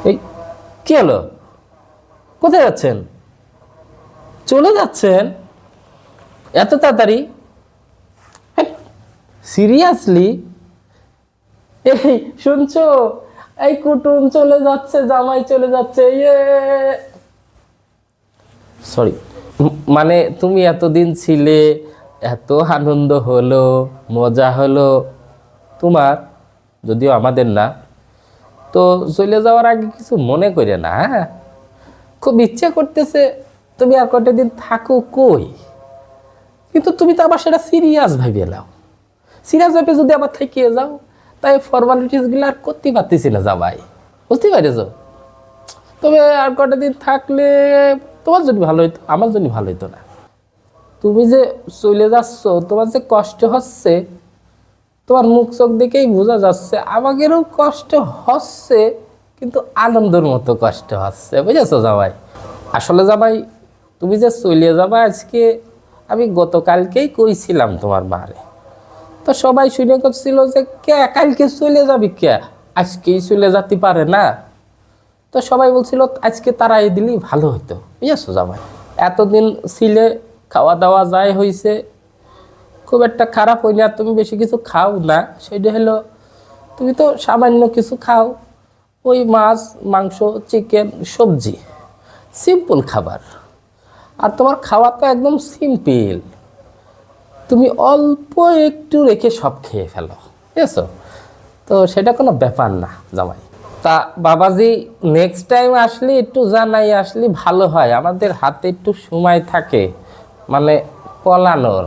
এই কি হলো? কোথায় যাচ্ছেন? চলে যাচ্ছেন এত তাড়াতাড়ি? সিরিয়াসলি? এই শুনছো, এই কুটুম চলে যাচ্ছে, জামাই চলে যাচ্ছে। ইয়ে সরি, মানে তুমি এতদিন ছিলে, এত আনন্দ হলো, মজা হলো তোমার, যদিও আমাদের না। তো চলে যাওয়ার আগে কিছু মনে করে না, হ্যাঁ? খুব ইচ্ছে করতেছে তুমি আর কয়টা দিন থাকো কই, কিন্তু তুমি তো আবার সেটা সিরিয়াস ভাবে নাও। সিরিয়াস ভাবে যদি আবার থাকিয়ে যাও, তাই ফর্মালিটিসগুলো আর করতে পারতেছি না যাবাই, বুঝতে পারছো? তবে আর কটা দিন থাকলে তোমার জন্য ভালো হইতো, আমার জন্য ভালো হইতো না? তুমি যে চলে যাচ্ছ, তোমার যে কষ্ট হচ্ছে, তোমার মুখ চোখ দেখেই বোঝা যাচ্ছে আমাদেরও কষ্ট হচ্ছে, কিন্তু আনন্দের মতো কষ্ট হচ্ছে, বুঝেছো জামাই? আসলে জামাই, তুমি যে চলে যাবা আজকে, আমি গতকালকেই কইছিলাম তোমার মারে। তো সবাই শুনে করছিল যে কে কালকে চলে যাবি, কে আজকেই চলে যেতে পারে না? তো সবাই বলছিল আজকে তারাই দিলি ভালো হতো, বুঝেছো জামাই? এতদিন ছিলে, খাওয়া দাওয়া যায় হয়েছে, খুব একটা খারাপ হই না। তুমি বেশি কিছু খাও না, সেটা হলো তুমি তো সামান্য কিছু খাও, ওই মাছ মাংস চিকেন সবজি, সিম্পল খাবার। আর তোমার খাওয়া তো একদম সিম্পল, তুমি অল্প একটু রেখে সব খেয়ে ফেলো, বুঝেছো? তো সেটা কোনো ব্যাপার না জামাই। তা বাবাজি, নেক্সট টাইম আসলে একটু জানাই আসলে ভালো হয়, আমাদের হাতে একটু সময় থাকে, মানে পলানোর।